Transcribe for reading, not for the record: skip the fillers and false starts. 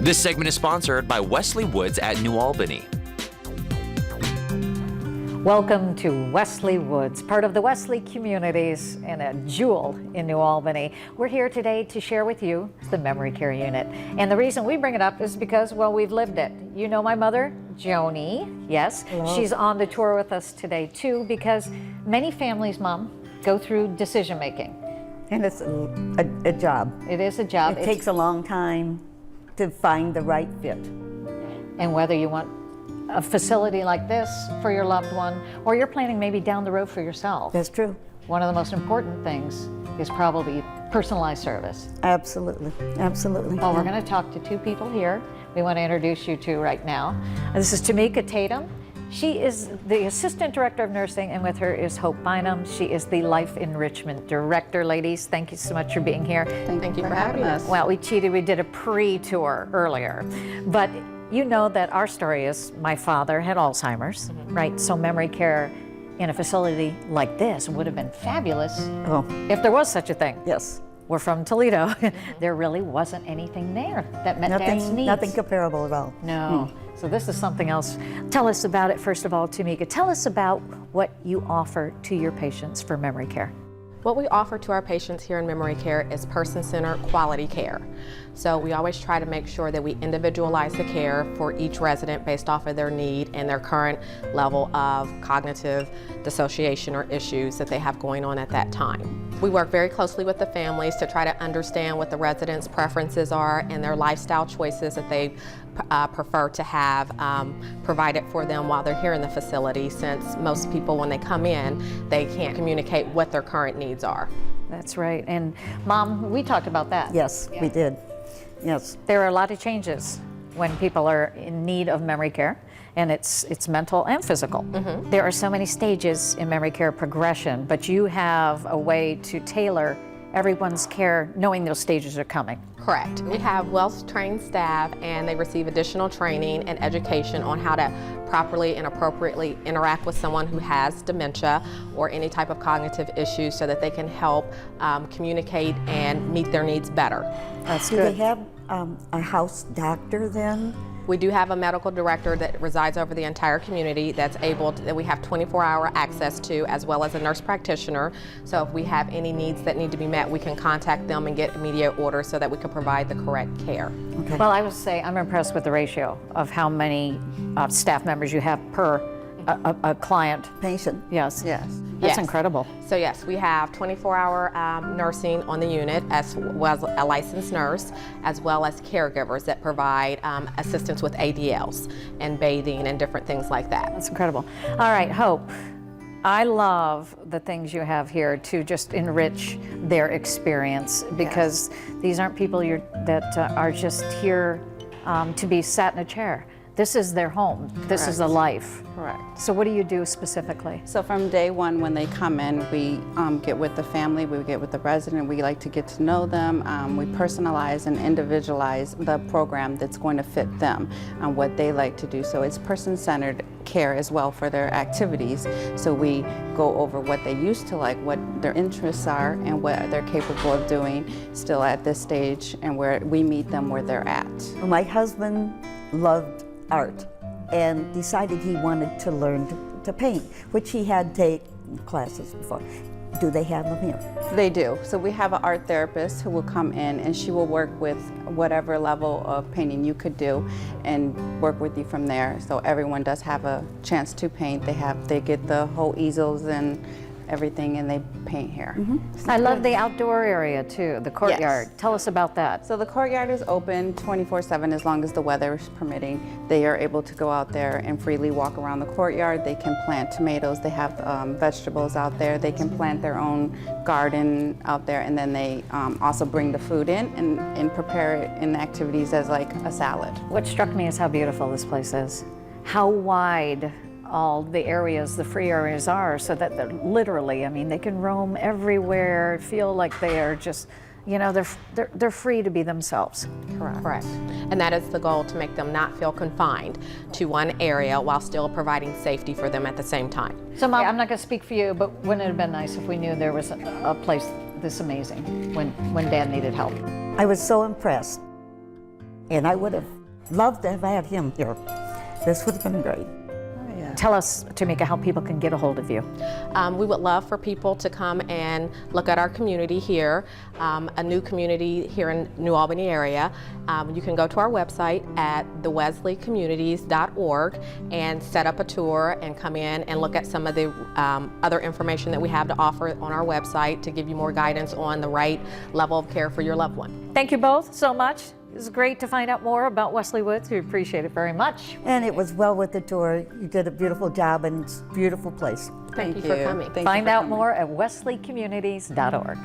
This segment is sponsored by Wesley Woods at New Albany. Welcome to Wesley Woods, part of the Wesley communities and a jewel in New Albany. We're here today to share with you the memory care unit. And the reason we bring it up is because, well, we've lived it. You know my mother, Joni, yes. Hello. She's on the tour with us today too, because many families, Mom, go through decision making. And it's a job. It is a job. It takes a long time to find the right fit. And whether you want a facility like this for your loved one, or you're planning maybe down the road for yourself. That's true. One of the most important things is probably personalized service. Absolutely, absolutely. Well, we're going to talk to two people here we want to introduce you to right now. This is Tamika Tatum. She is the Assistant Director of Nursing, and with her is Hope Bynum. She is the Life Enrichment Director. Ladies, thank you so much for being here. Thank you for having us. Well, we cheated. We did a pre-tour earlier. But you know that our story is my father had Alzheimer's, right? So memory care in a facility like this would have been fabulous if there was such a thing. Yes. We're from Toledo. There really wasn't anything there that met Dad's needs. Nothing comparable at all. No. So this is something else. Tell us about it, first of all, Tamika. Tell us about what you offer to your patients for memory care. What we offer to our patients here in memory care is person-centered quality care. So we always try to make sure that we individualize the care for each resident based off of their need and their current level of cognitive dissociation or issues that they have going on at that time. We work very closely with the families to try to understand what the residents' preferences are and their lifestyle choices that they prefer to have provided for them while they're here in the facility, since most people, when they come in, they can't communicate what their current needs are. That's right. And Mom, we talked about that. Yes, we did. Yes. There are a lot of changes when people are in need of memory care, and it's mental and physical. There are so many stages in memory care progression, but you have a way to tailor everyone's care knowing those stages are coming. Correct. We have well-trained staff, and they receive additional training and education on how to properly and appropriately interact with someone who has dementia or any type of cognitive issues, so that they can help communicate and meet their needs better. That's Do good. they have a house doctor then? We do have a medical director that resides over the entire community that we have 24-hour access to, as well as a nurse practitioner. So if we have any needs that need to be met, we can contact them and get immediate orders so that we can provide the correct care. Okay. Well, I would say I'm impressed with the ratio of how many staff members you have per a client. Patient. Yes. Yes. That's Yes. incredible. So yes, we have 24-hour nursing on the unit, as well as a licensed nurse, as well as caregivers that provide assistance with ADLs and bathing and different things like that. That's incredible. All right, Hope. I love the things you have here to just enrich their experience, because these aren't people that are just here to be sat in a chair. This is their home. This is a life. Correct. So what do you do specifically? So from day one, when they come in, we get with the family, we get with the resident, we like to get to know them. We personalize and individualize the program that's going to fit them and what they like to do. So it's person-centered care as well for their activities. So we go over what they used to like, what their interests are, and what they're capable of doing still at this stage, and where we meet them where they're at. Well, my husband loved art and decided he wanted to learn to paint, which he had taken classes before. Do they have them here? They do. So we have an art therapist who will come in, and she will work with whatever level of painting you could do and work with you from there. So everyone does have a chance to paint. They get the whole easels and everything, and they paint here. I love the outdoor area too, the courtyard. Yes. Tell us about that. So the courtyard is open 24/7 as long as the weather is permitting. They are able to go out there and freely walk around the courtyard. They can plant tomatoes. They have vegetables out there. They can plant their own garden out there, and then they also bring the food in and prepare it in activities as like a salad. What struck me is how beautiful this place is. How wide all the areas, the free areas are, so that they're literally, I mean, they can roam everywhere, feel like they are just, you know, they're free to be themselves. Correct. And that is the goal, to make them not feel confined to one area while still providing safety for them at the same time. So Mom, I'm not going to speak for you, but wouldn't it have been nice if we knew there was a place this amazing when Dad needed help? I was so impressed And I would have loved to have had him here. This would have been great. Tell us, Tamika, how people can get a hold of you. We would love for people to come and look at our community here, a new community here in New Albany area. You can go to our website at thewesleycommunities.org and set up a tour and come in and look at some of the other information that we have to offer on our website to give you more guidance on the right level of care for your loved one. Thank you both so much. It was great to find out more about Wesley Woods. We appreciate it very much. And it was well worth the tour. You did a beautiful job, and it's a beautiful place. Thank you for coming. Thank you Find for out coming. more at wesleycommunities.org.